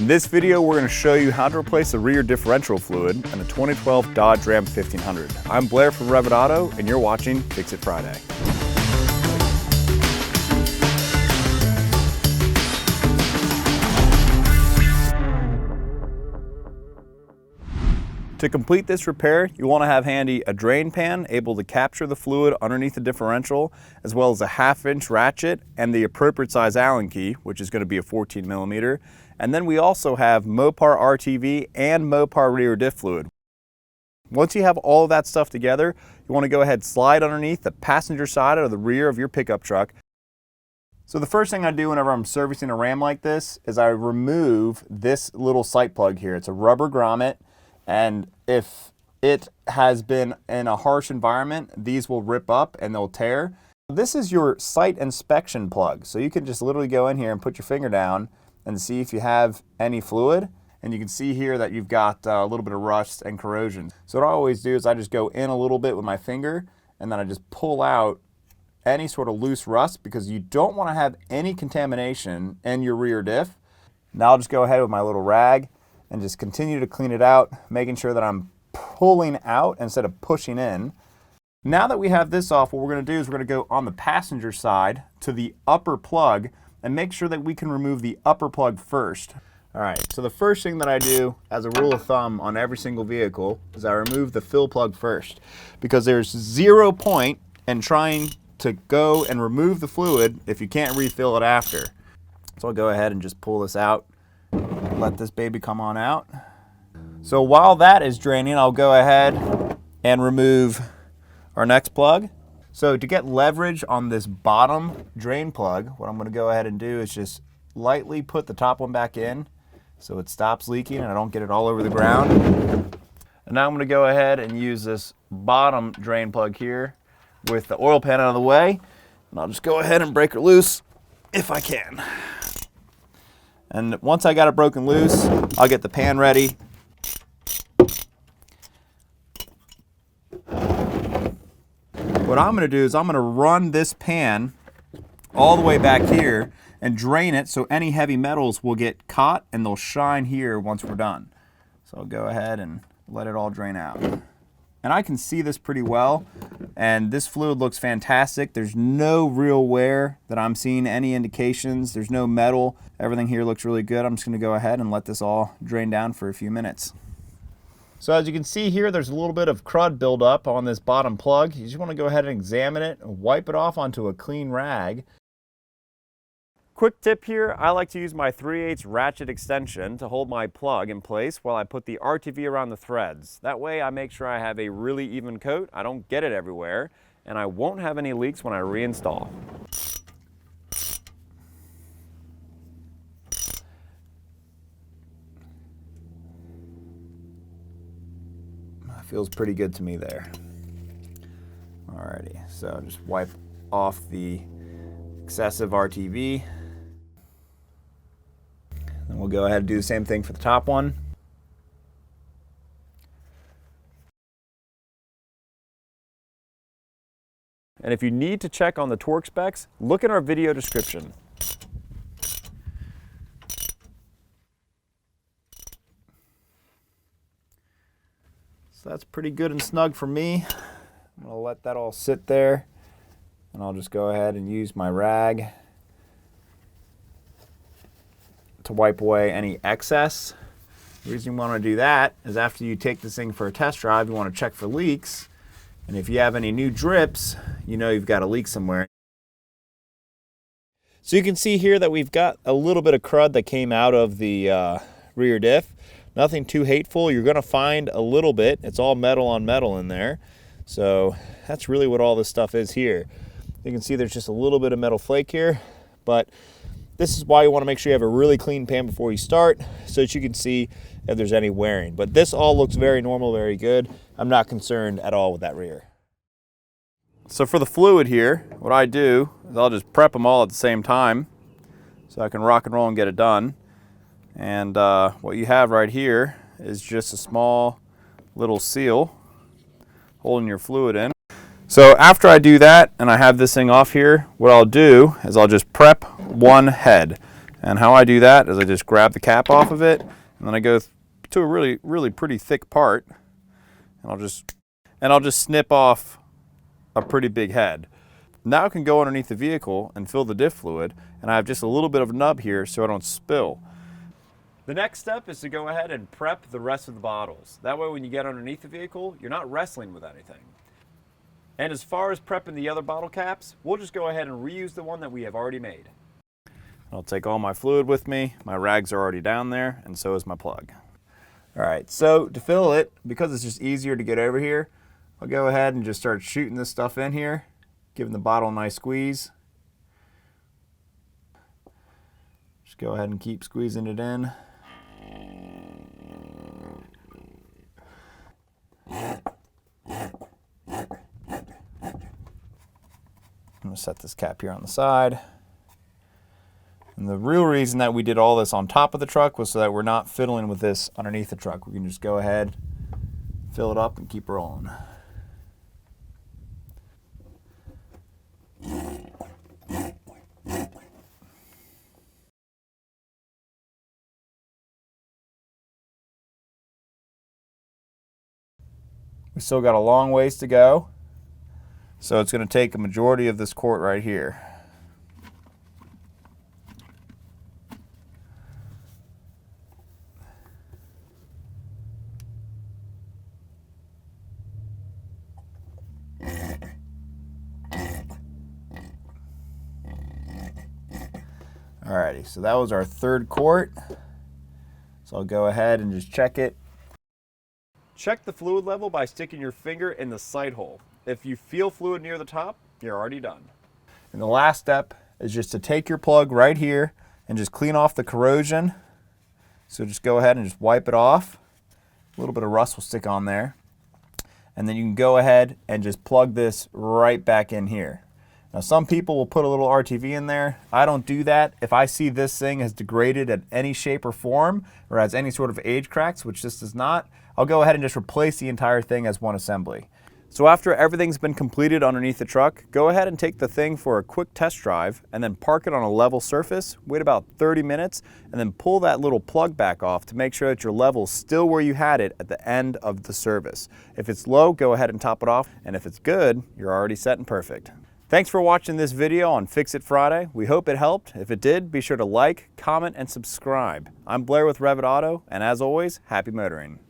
In this video, we're going to show you how to replace the rear differential fluid in the 2012 Dodge Ram 1500. I'm Blair from RevitAuto, and you're watching Fix It Friday. To complete this repair, you want to have handy a drain pan able to capture the fluid underneath the differential, as well as a 1/2-inch ratchet and the appropriate size Allen key, which is going to be a 14mm. And then we also have Mopar RTV and Mopar rear diff fluid. Once you have all of that stuff together, you want to go ahead and slide underneath the passenger side or the rear of your pickup truck. So the first thing I do whenever I'm servicing a Ram like this is I remove this little sight plug here. It's a rubber grommet. And if it has been in a harsh environment, these will rip up and they'll tear. This is your site inspection plug. So you can just literally go in here and put your finger down and see if you have any fluid. And you can see here that you've got a little bit of rust and corrosion. So what I always do is I just go in a little bit with my finger and then I just pull out any sort of loose rust, because you don't want to have any contamination in your rear diff. Now I'll just go ahead with my little rag and just continue to clean it out, making sure that I'm pulling out instead of pushing in. Now that we have this off, what we're going to do is we're going to go on the passenger side to the upper plug and make sure that we can remove the upper plug first. All right, so the first thing that I do as a rule of thumb on every single vehicle is I remove the fill plug first, because there's 0 point in trying to go and remove the fluid if you can't refill it after. So I'll go ahead and just pull this out. Let this baby come on out. So while that is draining, I'll go ahead and remove our next plug. So to get leverage on this bottom drain plug, what I'm going to go ahead and do is just lightly put the top one back in so it stops leaking and I don't get it all over the ground. And now I'm going to go ahead and use this bottom drain plug here with the oil pan out of the way, and I'll just go ahead and break it loose if I can. And once I got it broken loose, I'll get the pan ready. What I'm going to do is I'm going to run this pan all the way back here and drain it so any heavy metals will get caught and they'll shine here once we're done. So I'll go ahead and let it all drain out. And I can see this pretty well, and this fluid looks fantastic. There's no real wear that I'm seeing, any indications. There's no metal. Everything here looks really good. I'm just going to go ahead and let this all drain down for a few minutes. So as you can see here, there's a little bit of crud buildup on this bottom plug. You just want to go ahead and examine it and wipe it off onto a clean rag. Quick tip here, I like to use my 3/8 ratchet extension to hold my plug in place while I put the RTV around the threads. That way I make sure I have a really even coat, I don't get it everywhere, and I won't have any leaks when I reinstall. That feels pretty good to me there. Alrighty, so just wipe off the excessive RTV. And we'll go ahead and do the same thing for the top one. And if you need to check on the torque specs, look at our video description. So that's pretty good and snug for me. I'm going to let that all sit there, and I'll just go ahead and use my rag to wipe away any excess. The reason you want to do that is after you take this thing for a test drive, you want to check for leaks. And if you have any new drips, you know you've got a leak somewhere. So you can see here that we've got a little bit of crud that came out of the rear diff. Nothing too hateful. You're going to find a little bit. It's all metal on metal in there. So that's really what all this stuff is here. You can see there's just a little bit of metal flake here, but this is why you want to make sure you have a really clean pan before you start so that you can see if there's any wearing. But this all looks very normal, very good. I'm not concerned at all with that rear. So for the fluid here, what I do is I'll just prep them all at the same time so I can rock and roll and get it done. And what you have right here is just a small little seal holding your fluid in. So after I do that and I have this thing off here, what I'll do is I'll just prep one head. And how I do that is I just grab the cap off of it, and then I go to a really pretty thick part, and I'll just snip off a pretty big head. Now I can go underneath the vehicle and fill the diff fluid, and I have just a little bit of a nub here so I don't spill. The next step is to go ahead and prep the rest of the bottles. That way when you get underneath the vehicle, you're not wrestling with anything. And as far as prepping the other bottle caps, we'll just go ahead and reuse the one that we have already made. I'll take all my fluid with me. My rags are already down there, and so is my plug. All right, so to fill it, because it's just easier to get over here, I'll go ahead and just start shooting this stuff in here, giving the bottle a nice squeeze. Just go ahead and keep squeezing it in. I'm gonna set this cap here on the side. And the real reason that we did all this on top of the truck was so that we're not fiddling with this underneath the truck. We can just go ahead, fill it up, and keep rolling. We still got a long ways to go, so it's going to take a majority of this quart right here. Alrighty, so that was our third quart. So I'll go ahead and just check it. Check the fluid level by sticking your finger in the sight hole. If you feel fluid near the top, you're already done. And the last step is just to take your plug right here and just clean off the corrosion. So just go ahead and just wipe it off. A little bit of rust will stick on there. And then you can go ahead and just plug this right back in here. Now some people will put a little RTV in there. I don't do that. If I see this thing has degraded at any shape or form or has any sort of age cracks, which this does not, I'll go ahead and just replace the entire thing as one assembly. So after everything's been completed underneath the truck, go ahead and take the thing for a quick test drive and then park it on a level surface, wait about 30 minutes, and then pull that little plug back off to make sure that your level's still where you had it at the end of the service. If it's low, go ahead and top it off, and if it's good, you're already set and perfect. Thanks for watching this video on Fix It Friday. We hope it helped. If it did, be sure to like, comment, and subscribe. I'm Blair with RevitAuto, and as always, happy motoring.